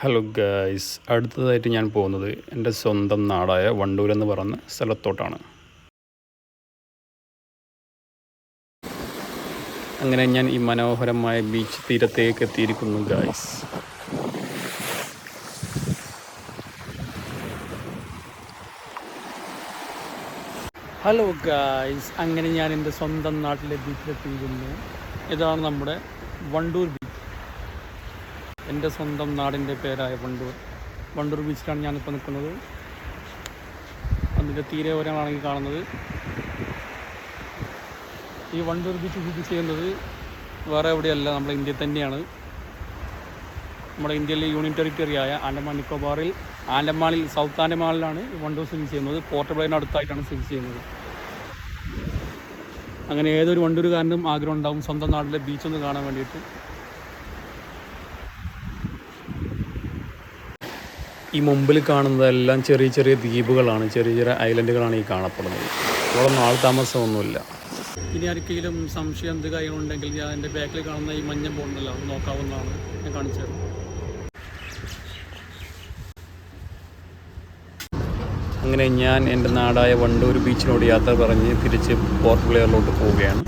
Hello guys, അടുത്തതായിട്ട് ഞാൻ പോകുന്നത് എൻ്റെ സ്വന്തം നാടായ വണ്ടൂർ എന്ന് പറയുന്ന സ്ഥലത്തോട്ടാണ്. അങ്ങനെ ഞാൻ ഈ മനോഹരമായ ബീച്ച് തീരത്തേക്ക് എത്തിയിരിക്കുന്നു ഗായ്സ്. ഹലോ ഗായ്സ്, അങ്ങനെ ഞാൻ എൻ്റെ സ്വന്തം നാട്ടിലെ ബീച്ചിലെത്തിയിരിക്കുന്നു. ഇതാണ് നമ്മുടെ വണ്ടൂർ ബീച്ച്. എൻ്റെ സ്വന്തം നാടിൻ്റെ പേരായ വണ്ടൂർ ബീച്ചിലാണ് ഞാനിപ്പോൾ നിൽക്കുന്നത്. അതിൻ്റെ തീരെ ഓരമാണ് ഈ കാണുന്നത്. ഈ വണ്ടൂർ ബീച്ച് സ്ഥിതി ചെയ്യുന്നത് വേറെ എവിടെയല്ല, നമ്മുടെ ഇന്ത്യയിൽ തന്നെയാണ്. നമ്മുടെ ഇന്ത്യയിലെ യൂണിയൻ ടെറിട്ടറിയായ ആൻഡമാനിൽ സൗത്ത് ആൻഡമാനിലാണ് വണ്ടൂർ സ്ഥിതി ചെയ്യുന്നത്. പോർട്ട് ബ്ലെയറിന് അടുത്തായിട്ടാണ് സ്ഥിതി ചെയ്യുന്നത്. അങ്ങനെ ഏതൊരു വണ്ടൂരുകാരനും ആഗ്രഹം ഉണ്ടാവും സ്വന്തം നാട്ടിലെ ബീച്ചൊന്ന് കാണാൻ വേണ്ടിയിട്ട്. ഈ മുമ്പിൽ കാണുന്നതെല്ലാം ചെറിയ ചെറിയ ദ്വീപുകളാണ്, ചെറിയ ചെറിയ ഐലൻഡുകളാണ് ഈ കാണപ്പെടുന്നത്. ഇവിടെ ആൾ താമസമൊന്നുമില്ല. ഇനി ആർക്കെങ്കിലും സംശയം എന്ത് കാര്യങ്ങളുണ്ടെങ്കിൽ ഞാൻ എൻ്റെ ബാക്കിൽ കാണുന്ന ഈ മഞ്ഞ ബോർഡുണ്ടല്ലോ അത് നോക്കാവുന്നതാണ്. ഞാൻ കാണിച്ചത്. അങ്ങനെ ഞാൻ എൻ്റെ നാടായ വണ്ടൂർ ബീച്ചിനോട് യാത്ര പറഞ്ഞ് തിരിച്ച് പോർട്ട് ബ്ലെയറിലോട്ട് പോവുകയാണ്.